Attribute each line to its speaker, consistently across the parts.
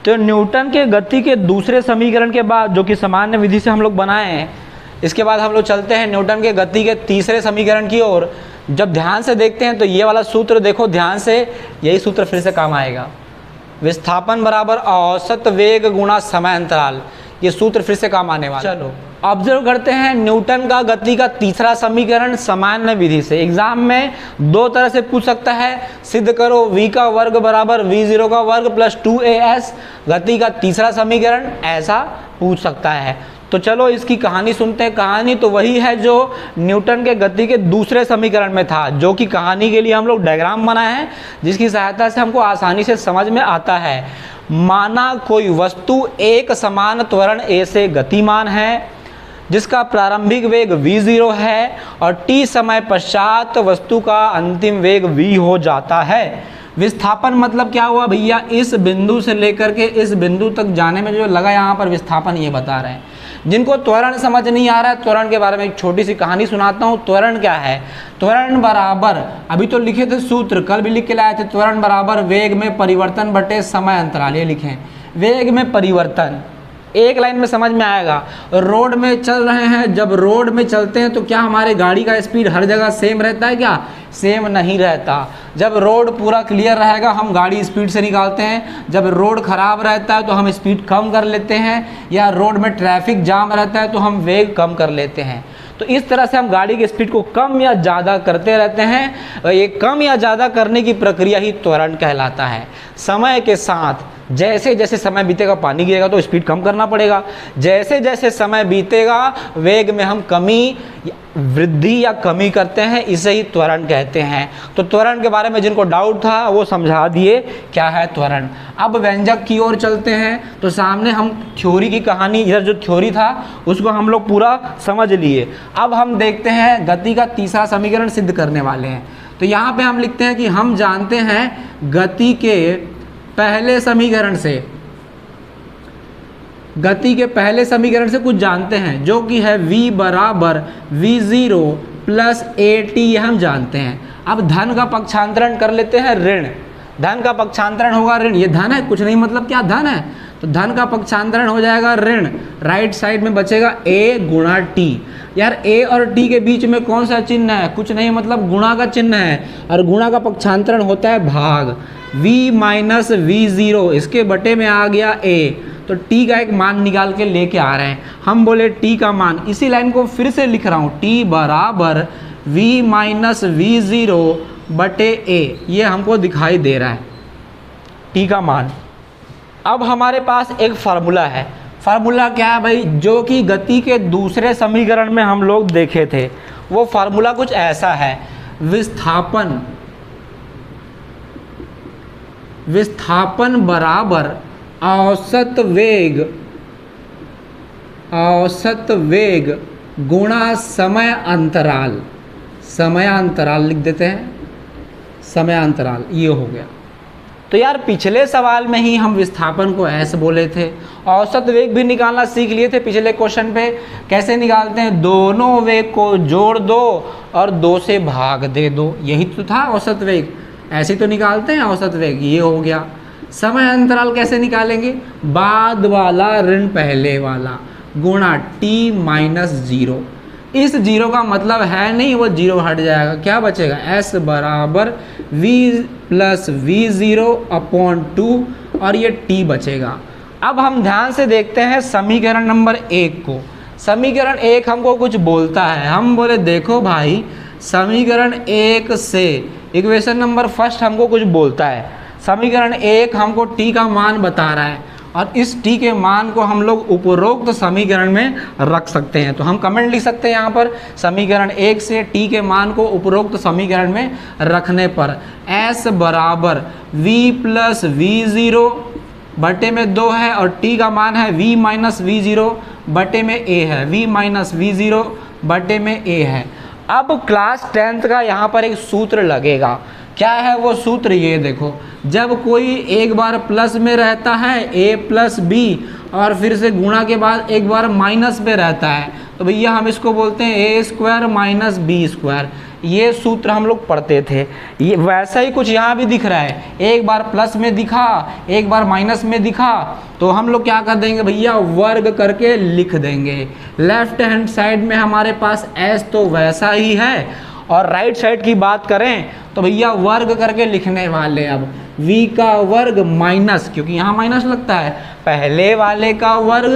Speaker 1: तो न्यूटन के गति के दूसरे समीकरण के बाद, जो कि सामान्य विधि से हम लोग बनाए हैं, इसके बाद हम लोग चलते हैं न्यूटन के गति के तीसरे समीकरण की ओर। जब ध्यान से देखते हैं तो ये वाला सूत्र देखो ध्यान से, यही सूत्र फिर से काम आएगा। विस्थापन बराबर औसत वेग गुणा समय अंतराल, ये सूत्र फिर से काम आने वाला। चलो ऑब्जर्व करते हैं न्यूटन का गति का तीसरा समीकरण सामान्य विधि से। एग्जाम में दो तरह से पूछ सकता है, सिद्ध करो v का वर्ग बराबर v0 का वर्ग प्लस 2as, गति का तीसरा समीकरण, ऐसा पूछ सकता है। तो चलो इसकी कहानी सुनते हैं। कहानी तो वही है जो न्यूटन के गति के दूसरे समीकरण में था, जो कि कहानी के लिए हम लोग डायग्राम बनाए हैं, जिसकी सहायता से हमको आसानी से समझ में आता है। माना कोई वस्तु एक समान त्वरण a से गतिमान है, जिसका प्रारंभिक वेग v0 है और t समय पश्चात वस्तु का अंतिम वेग v हो जाता है। विस्थापन मतलब क्या हुआ भैया, इस बिंदु से लेकर के इस बिंदु तक जाने में जो लगा यहाँ पर विस्थापन, ये बता रहे हैं। जिनको त्वरण समझ नहीं आ रहा है, त्वरण के बारे में एक छोटी सी कहानी सुनाता हूँ। त्वरण क्या है? त्वरण बराबर, अभी तो लिखे थे सूत्र, कल भी लिख के लाए थे, त्वरण बराबर वेग में परिवर्तन बटे समय अंतराल। ये लिखे, वेग में परिवर्तन, एक लाइन में समझ में आएगा। रोड में चल रहे हैं, जब रोड में चलते हैं तो क्या हमारे गाड़ी का स्पीड हर जगह सेम रहता है? क्या सेम नहीं रहता। जब रोड पूरा क्लियर रहेगा हम गाड़ी स्पीड से निकालते हैं, जब रोड खराब रहता है तो हम स्पीड कम कर लेते हैं, या रोड में ट्रैफिक जाम रहता है तो हम वेग कम कर लेते हैं। तो इस तरह से हम गाड़ी की स्पीड को कम या ज़्यादा करते रहते हैं। ये कम या ज़्यादा करने की प्रक्रिया ही त्वरण कहलाता है। समय के साथ जैसे जैसे समय बीतेगा, पानी गिरेगा तो स्पीड कम करना पड़ेगा। जैसे जैसे समय बीतेगा वेग में हम कमी, वृद्धि या कमी करते हैं, इसे ही त्वरण कहते हैं। तो त्वरण के बारे में जिनको डाउट था वो समझा दिए क्या है त्वरण। अब व्यंजक की ओर चलते हैं। तो सामने हम थ्योरी की कहानी, इधर जो थ्योरी था उसको हम लोग पूरा समझ लिए। अब हम देखते हैं गति का तीसरा समीकरण सिद्ध करने वाले हैं। तो यहाँ पे हम लिखते हैं कि हम जानते हैं गति के पहले समीकरण से, गति के पहले समीकरण से कुछ जानते हैं, जो कि है v बराबर v0 प्लस at, हम जानते हैं। अब धन का पक्षांतरण कर लेते हैं ऋण। धन का पक्षांतरण होगा ऋण, ये धन है कुछ नहीं, मतलब क्या धन है, तो धन का पक्षांतरण हो जाएगा ऋण। राइट साइड में बचेगा a गुणा t। यार a और t के बीच में कौन सा चिन्ह है? कुछ नहीं, मतलब गुणा का चिन्ह है, और गुणा का पक्षांतरण होता है भाग। v माइनस v0, इसके बटे में आ गया a, तो t का एक मान निकाल के लेके आ रहे हैं। हम बोले t का मान, इसी लाइन को फिर से लिख रहा हूँ, t बराबर v माइनस v0 बटे a, ये हमको दिखाई दे रहा है t का मान। अब हमारे पास एक फार्मूला है। फार्मूला क्या है भाई? जो कि गति के दूसरे समीकरण में हम लोग देखे थे। वो फार्मूला कुछ ऐसा है, विस्थापन बराबर औसत वेग गुणा समय अंतराल। समय अंतराल लिख देते हैं, समय अंतराल, ये हो गया। तो यार पिछले सवाल में ही हम विस्थापन को ऐसे बोले थे, औसत वेग भी निकालना सीख लिए थे पिछले क्वेश्चन पे। कैसे निकालते हैं? दोनों वेग को जोड़ दो और 2 से भाग दे दो, यही तो था औसत वेग। ऐसे तो निकालते हैं औसत वेग, ये हो गया। समय अंतराल कैसे निकालेंगे? बाद वाला ऋण पहले वाला गुणा t माइनस 0। इस 0 का मतलब है नहीं, वो 0 हट जाएगा, क्या बचेगा? s बराबर v प्लस v0 अपॉन 2, और ये t बचेगा। अब हम ध्यान से देखते हैं समीकरण नंबर 1 को। समीकरण 1 हमको कुछ बोलता है। हम बोले देखो भाई, समीकरण 1 से इक्वेशन नंबर फर्स्ट हमको कुछ बोलता है। समीकरण 1 हमको t का मान बता रहा है, और इस t के मान को हम लोग उपरोक्त समीकरण में रख सकते हैं। तो हम कमेंट लिख सकते हैं यहाँ पर, समीकरण 1 से t के मान को उपरोक्त समीकरण में रखने पर s बराबर v प्लस v0 बटे में 2 है, और t का मान है v माइनस v0 बटे में a है, v माइनस v0 बटे में a है। अब क्लास 10th का यहाँ पर एक सूत्र लगेगा। क्या है वो सूत्र? ये देखो, जब कोई एक बार प्लस में रहता है a प्लस b, और फिर से गुणा के बाद एक बार माइनस में रहता है, तो भैया हम इसको बोलते हैं a square minus b square. ये सूत्र हम लोग पढ़ते थे। ये वैसा ही कुछ यहाँ भी दिख रहा है, एक बार प्लस में दिखा, एक बार माइनस में दिखा, तो हम लोग क्या कर देंगे भैया, वर्ग करके लिख देंगे। लेफ्ट हैंड साइड में हमारे पास s तो वैसा ही है, और राइट साइड की बात करें तो भैया वर्ग करके लिखने वाले। अब v का वर्ग माइनस, क्योंकि यहाँ माइनस लगता है, पहले वाले का वर्ग,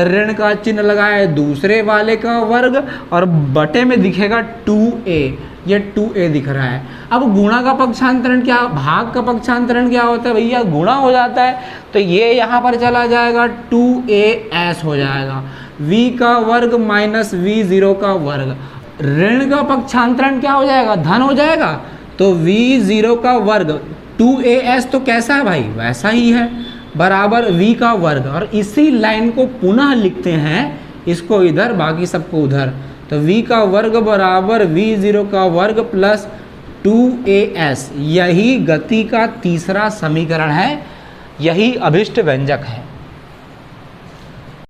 Speaker 1: ऋण का चिन्ह लगाए दूसरे वाले का वर्ग, और बटे में दिखेगा 2a, ये 2a दिख रहा है। अब गुणा का पक्षांतरण क्या, भाग का पक्षांतरण क्या होता है भैया, गुणा हो जाता है, तो ये यहाँ पर चला जाएगा 2as हो जाएगा, v का वर्ग माइनस v0 का वर्ग। ऋण का पक्षांतरण क्या हो जाएगा, धन हो जाएगा, तो v0 का वर्ग 2as तो कैसा है भाई, वैसा ही है, बराबर v का वर्ग। और इसी लाइन को पुनः लिखते हैं, इसको इधर बाकी सबको उधर, तो v का वर्ग बराबर v0 का वर्ग प्लस 2as। यही गति का तीसरा समीकरण है, यही अभिष्ट व्यंजक है।